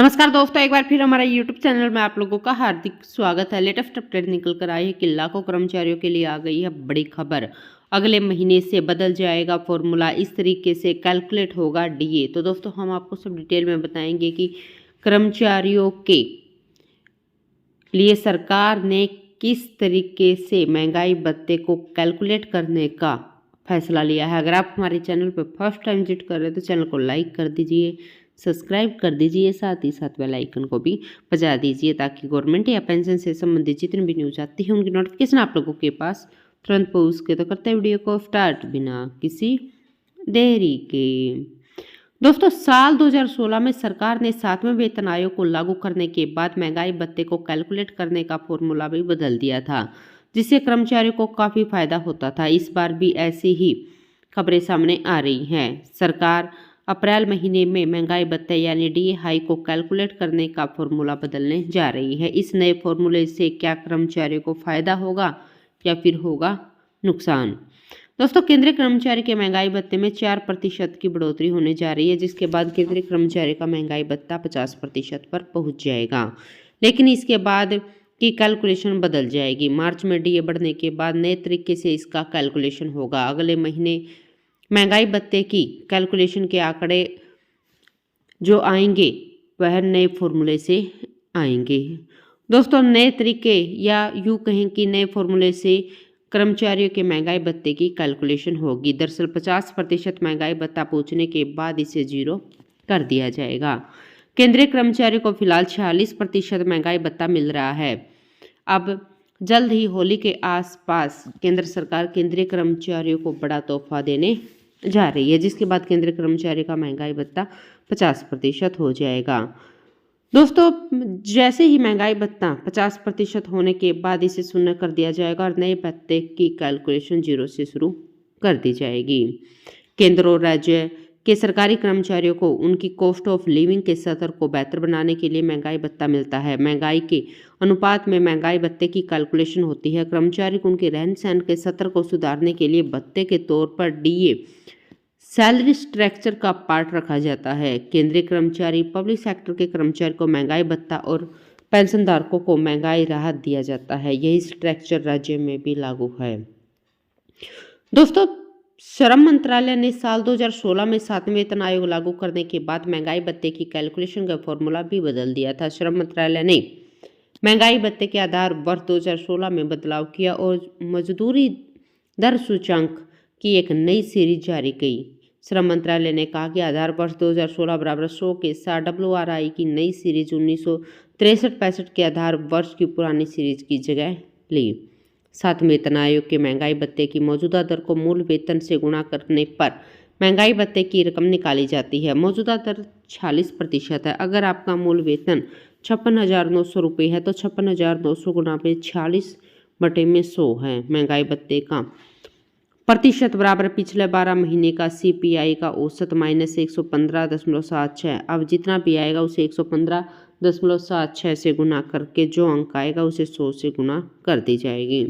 नमस्कार दोस्तों, एक बार फिर हमारे YouTube चैनल में आप लोगों का हार्दिक स्वागत है। लेटेस्ट अपडेट निकल कर आई है कि लाखों कर्मचारियों के लिए आ गई है बड़ी खबर। अगले महीने से बदल जाएगा फॉर्मूला, इस तरीके से कैलकुलेट होगा डीए। तो दोस्तों हम आपको सब डिटेल में बताएंगे कि कर्मचारियों के लिए सरकार ने किस तरीके से महंगाई भत्ते को कैलकुलेट करने का फैसला लिया है। अगर आप हमारे चैनल पर फर्स्ट टाइम विजिट कर रहे हैं तो चैनल को लाइक कर दीजिए, सब्सक्राइब कर दीजिए, साथ ही साथ बेल आइकन को भी बजा दीजिए ताकि गवर्नमेंट या पेंशन से संबंधित जितनी भी न्यूज आती है उनकी नोटिफिकेशन आप लोगों के पास तुरंत पहुंच सके। तो करते हैं वीडियो को स्टार्ट बिना किसी देरी के। दोस्तों साल 2016 में सरकार ने 7वें वेतन आयोग को लागू करने के बाद महंगाई भत्ते को कैलकुलेट करने का फॉर्मूला भी बदल दिया था, जिससे कर्मचारियों को काफ़ी फायदा होता था। इस बार भी ऐसी ही खबरें सामने आ रही हैं। सरकार अप्रैल महीने में महंगाई भत्ते यानी डीए हाई को कैलकुलेट करने का फॉर्मूला बदलने जा रही है। इस नए फॉर्मूले से क्या कर्मचारियों को फायदा होगा या फिर होगा नुकसान? दोस्तों केंद्रीय कर्मचारी के महंगाई भत्ते में 4% की बढ़ोतरी होने जा रही है, जिसके बाद केंद्रीय कर्मचारी का महंगाई भत्ता 50% पर पहुंच जाएगा। लेकिन इसके बाद की कैलकुलेशन बदल जाएगी। मार्च में डीए बढ़ने के बाद नए तरीके से इसका कैलकुलेशन होगा। अगले महीने महंगाई भत्ते की कैलकुलेशन के आंकड़े जो आएंगे वह नए फॉर्मूले से आएंगे। दोस्तों नए तरीके या यूँ कहें कि नए फॉर्मूले से कर्मचारियों के महंगाई भत्ते की कैलकुलेशन होगी। दरअसल 50% महंगाई भत्ता पहुंचने के बाद इसे 0 कर दिया जाएगा। केंद्रीय कर्मचारियों को फिलहाल 46% महंगाई भत्ता मिल रहा है। अब जल्द ही होली के आसपास केंद्र सरकार केंद्रीय कर्मचारियों को बड़ा तोहफा देने जा रही है, जिसके बाद केंद्रीय कर्मचारी का महंगाई भत्ता 50% हो जाएगा। दोस्तों जैसे ही महंगाई भत्ता 50% होने के बाद इसे 0 कर दिया जाएगा और नए भत्ते की कैलकुलेशन 0 से शुरू कर दी जाएगी। केंद्र और राज्य के सरकारी कर्मचारियों को उनकी कॉस्ट ऑफ लिविंग के स्तर को बेहतर बनाने के लिए महंगाई भत्ता मिलता है। महंगाई के अनुपात में महंगाई भत्ते की कैलकुलेशन होती है। कर्मचारी को उनके रहन सहन के स्तर को सुधारने के लिए भत्ते के तौर पर डीए सैलरी स्ट्रक्चर का पार्ट रखा जाता है। केंद्रीय कर्मचारी, पब्लिक सेक्टर के कर्मचारी को महंगाई भत्ता और पेंशनधारकों को महंगाई राहत दिया जाता है। यही स्ट्रक्चर राज्य में भी लागू है। दोस्तों श्रम मंत्रालय ने साल 2016 में 7वें वेतन आयोग लागू करने के बाद महंगाई भत्ते की कैलकुलेशन का फॉर्मूला भी बदल दिया था। श्रम मंत्रालय ने महंगाई भत्ते के आधार वर्ष 2016 में बदलाव किया और मजदूरी दर सूचांक की एक नई सीरीज जारी की। श्रम मंत्रालय ने कहा कि आधार वर्ष 2016 बराबर 100 के साथ WRI की नई सीरीज 1963-65 के आधार वर्ष की पुरानी सीरीज की जगह ली। 7वें वेतन आयोग के महंगाई भत्ते की मौजूदा दर को मूल वेतन से गुणा करने पर महंगाई भत्ते की रकम निकाली जाती है। मौजूदा दर 46% है। अगर आपका मूल वेतन 56,900 रुपये है तो 56,900 गुणा पे 46/100 है। महंगाई भत्ते का प्रतिशत बराबर पिछले 12 महीने का CPI का औसत माइनस 115.76। अब जितना भी आएगा उसे 115.76 से गुना करके जो अंक आएगा उसे 100 से गुना कर दी जाएगी।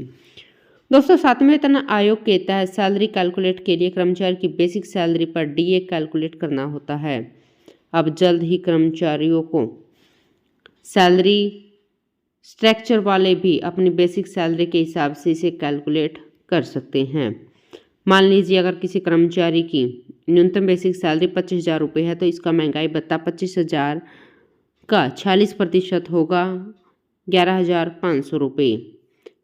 दोस्तों 7वें वेतन आयोग के तहत सैलरी कैलकुलेट के लिए कर्मचारी की बेसिक सैलरी पर डीए कैलकुलेट करना होता है। अब जल्द ही कर्मचारियों को सैलरी स्ट्रक्चर वाले भी अपनी बेसिक सैलरी के हिसाब से इसे कैलकुलेट कर सकते हैं। मान लीजिए अगर किसी कर्मचारी की न्यूनतम बेसिक सैलरी 25,000 रुपये है तो इसका महंगाई भत्ता 25,000 का 46% होगा 11,500 रुपये।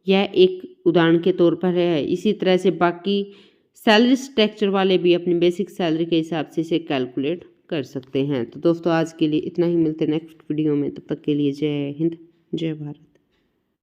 यह एक उदाहरण के तौर पर है। इसी तरह से बाकी सैलरी स्ट्रक्चर वाले भी अपनी बेसिक सैलरी के हिसाब से इसे कैलकुलेट कर सकते हैं। तो दोस्तों आज के लिए इतना ही, मिलते हैं नेक्स्ट वीडियो में। तब तक के लिए जय हिंद, जय भारत।